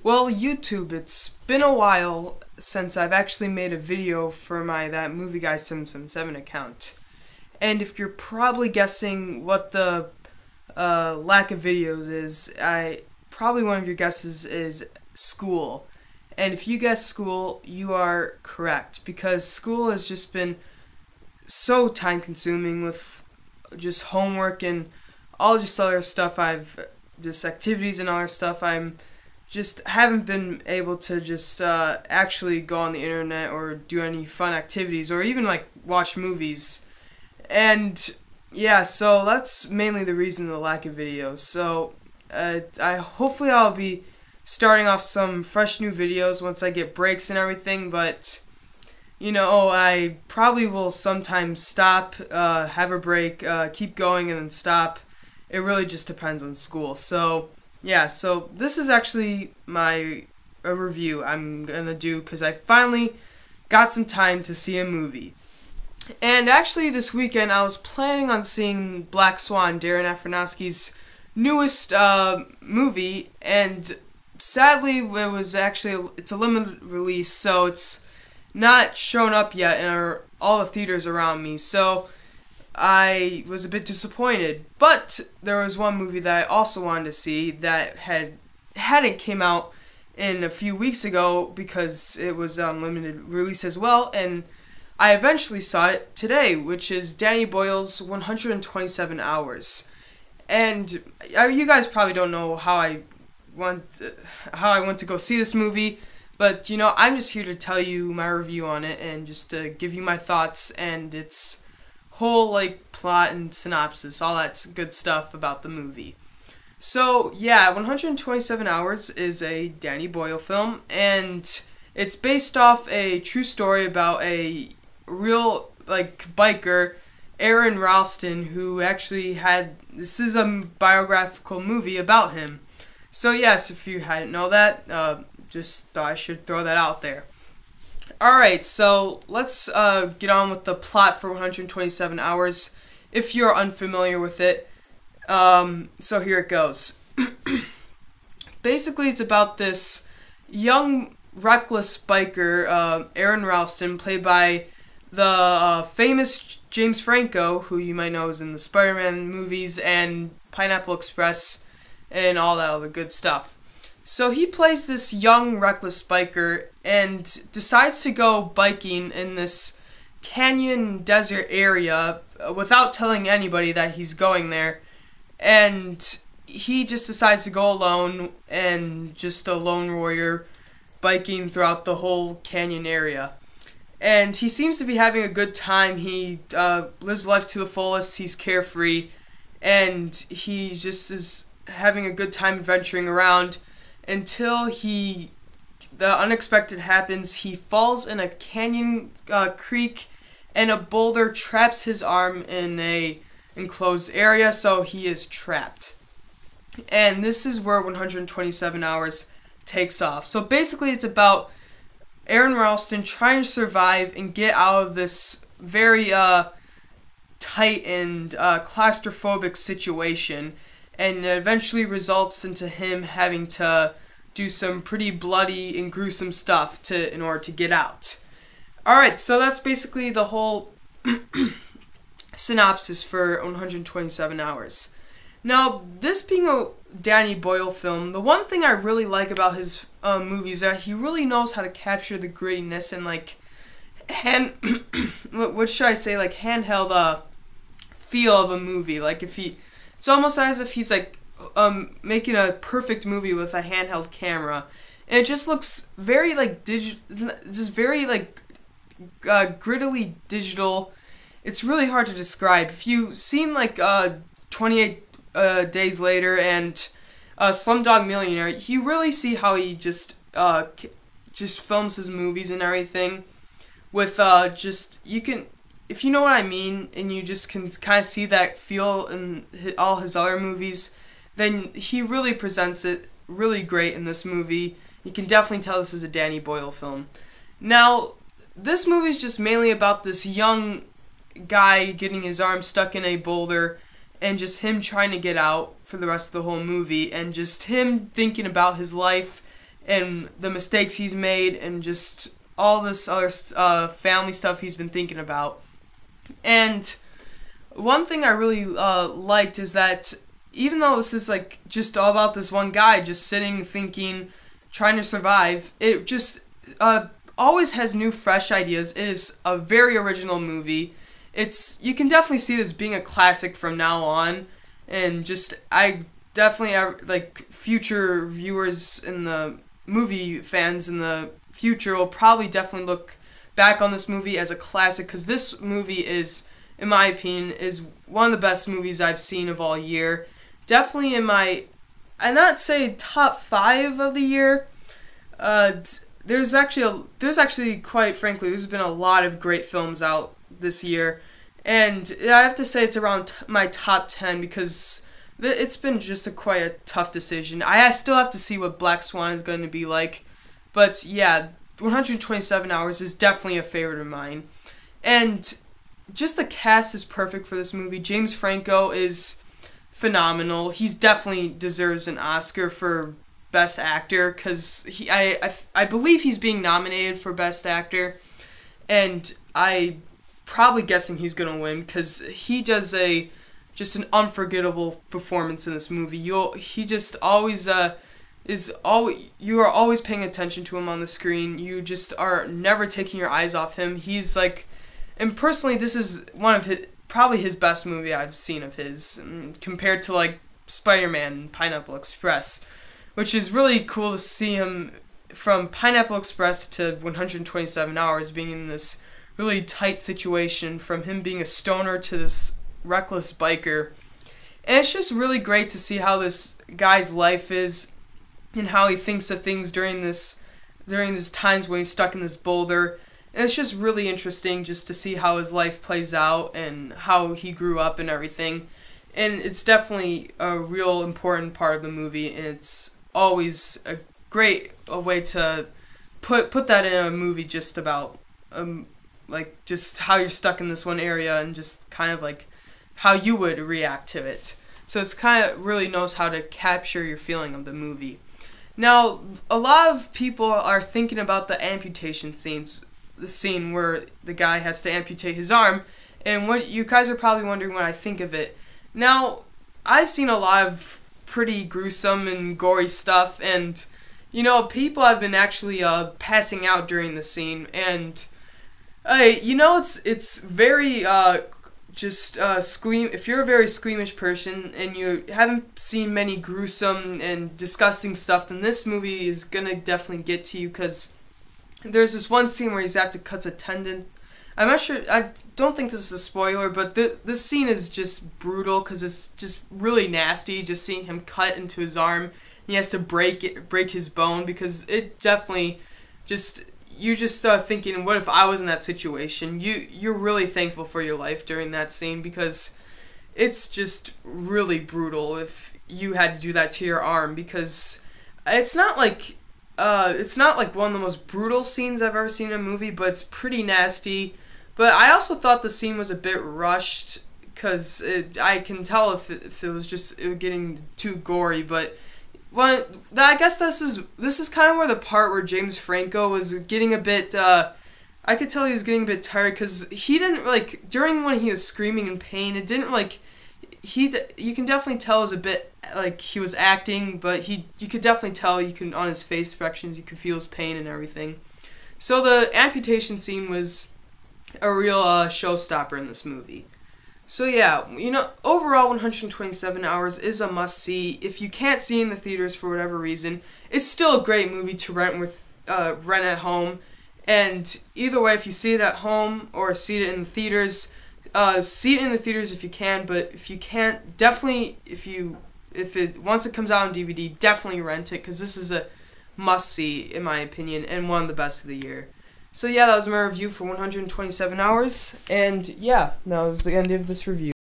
Well, YouTube, it's been a while since I've actually made a video for my That Movie Guy 777 account. And if you're probably guessing what the lack of videos is, probably one of your guesses is school. And if you guess school, you are correct, because school has just been so time consuming with just homework and all just other stuff. Just activities and other stuff. I'm just haven't been able to just actually go on the internet or do any fun activities or even like watch movies. And yeah, so that's mainly the reason, the lack of videos. So hopefully I'll be starting off some fresh new videos once I get breaks and everything, but I probably will sometimes stop, have a break, keep going, and then stop. It really just depends on school. So yeah, so this is actually a review I'm gonna do because I finally got some time to see a movie. And actually this weekend I was planning on seeing Black Swan, Darren Aronofsky's newest movie, and sadly it's a limited release, so it's not shown up yet in all the theaters around me. So I was a bit disappointed, but there was one movie that I also wanted to see that hadn't came out in a few weeks ago because it was limited release as well, and I eventually saw it today, which is Danny Boyle's 127 Hours. And you guys probably don't know how I went to go see this movie, but I'm just here to tell you my review on it and just to give you my thoughts and its whole plot and synopsis, all that good stuff about the movie. So yeah, 127 Hours is a Danny Boyle film, and it's based off a true story about a real biker, Aaron Ralston, who actually this is a biographical movie about him. So yes, if you hadn't know that, just thought I should throw that out there. Alright, so let's get on with the plot for 127 Hours, if you're unfamiliar with it. So here it goes. Basically, it's about this young, reckless biker, Aaron Ralston, played by the famous James Franco, who you might know is in the Spider-Man movies and Pineapple Express and all that other good stuff. So he plays this young, reckless biker and decides to go biking in this canyon desert area without telling anybody that he's going there. And he just decides to go alone and just a lone warrior biking throughout the whole canyon area. And he seems to be having a good time. He lives life to the fullest. He's carefree. And he just is having a good time adventuring around until the unexpected happens. He falls in a canyon creek, and a boulder traps his arm in a enclosed area, so he is trapped. And this is where 127 Hours takes off. So basically it's about Aaron Ralston trying to survive and get out of this very tight and claustrophobic situation, and it eventually results into him having to do some pretty bloody and gruesome stuff in order to get out. Alright, so that's basically the whole synopsis for 127 Hours. Now, this being a Danny Boyle film, the one thing I really like about his movies is that he really knows how to capture the grittiness and what should I say, handheld feel of a movie. It's almost as if he's making a perfect movie with a handheld camera, and it just looks very just very grittily digital. It's really hard to describe. If you've seen 28 Days Later and Slumdog Millionaire, you really see how he just films his movies and everything with if you know what I mean, and you just can kind of see that feel in all his other movies, then he really presents it really great in this movie. You can definitely tell this is a Danny Boyle film. Now, this movie is just mainly about this young guy getting his arm stuck in a boulder and just him trying to get out for the rest of the whole movie, and just him thinking about his life and the mistakes he's made and just all this other family stuff he's been thinking about. And one thing I really liked is that even though this is like just all about this one guy just sitting, thinking, trying to survive, it just always has new, fresh ideas. It is a very original movie. You can definitely see this being a classic from now on, and just I definitely like future viewers in the movie fans in the future will probably definitely look back on this movie as a classic, because this movie is, in my opinion, is one of the best movies I've seen of all year. Definitely in my, I'd not say top 5 of the year. There's actually, quite frankly, there's been a lot of great films out this year, and I have to say it's around my top 10 because it's been just quite a tough decision. I still have to see what Black Swan is going to be like, but yeah, 127 Hours is definitely a favorite of mine. And just the cast is perfect for this movie. James Franco is phenomenal. He's definitely deserves an Oscar for Best Actor, because I believe he's being nominated for Best Actor, and I probably guessing he's gonna win because he does just an unforgettable performance in this movie. He just always you are always paying attention to him on the screen. You just are never taking your eyes off him. He's like, and personally, this is one of probably his best movie I've seen of his, compared to like Spider-Man and Pineapple Express, which is really cool to see him from Pineapple Express to 127 Hours being in this really tight situation, from him being a stoner to this reckless biker. And it's just really great to see how this guy's life is and how he thinks of things during these times when he's stuck in this boulder. And it's just really interesting just to see how his life plays out and how he grew up and everything. And it's definitely a real important part of the movie, and it's always a great way to put that in a movie just about like just how you're stuck in this one area and just kind of like how you would react to it. So it's kind of really knows how to capture your feeling of the movie. Now, a lot of people are thinking about the amputation scenes, the scene where the guy has to amputate his arm, and what you guys are probably wondering what I think of it. Now, I've seen a lot of pretty gruesome and gory stuff, and people have been actually passing out during the scene, and it's very if you're a very squeamish person and you haven't seen many gruesome and disgusting stuff, then this movie is gonna definitely get to you, because there's this one scene where he's have to cut a tendon. I'm not sure, I don't think this is a spoiler, but this scene is just brutal because it's just really nasty, just seeing him cut into his arm. He has to break his bone, because it definitely you're just thinking, what if I was in that situation? You're really thankful for your life during that scene, because it's just really brutal if you had to do that to your arm, because it's not like one of the most brutal scenes I've ever seen in a movie, but it's pretty nasty. But I also thought the scene was a bit rushed, because I can tell if it was just getting too gory. But I guess this is kind of where the part where James Franco was getting a bit. I could tell he was getting a bit tired, because he didn't during when he was screaming in pain. It didn't you can definitely tell it was a bit like he was acting, but you could definitely tell, on his face expressions you could feel his pain and everything. So the amputation scene was a real showstopper in this movie. So yeah, overall 127 Hours is a must-see. If you can't see in the theaters for whatever reason, it's still a great movie to rent at home. And either way, if you see it at home or see it in the theaters, see it in the theaters if you can. But if you can't, definitely once it comes out on DVD, definitely rent it, because this is a must-see in my opinion, and one of the best of the year. So yeah, that was my review for 127 Hours, and yeah, that was the end of this review.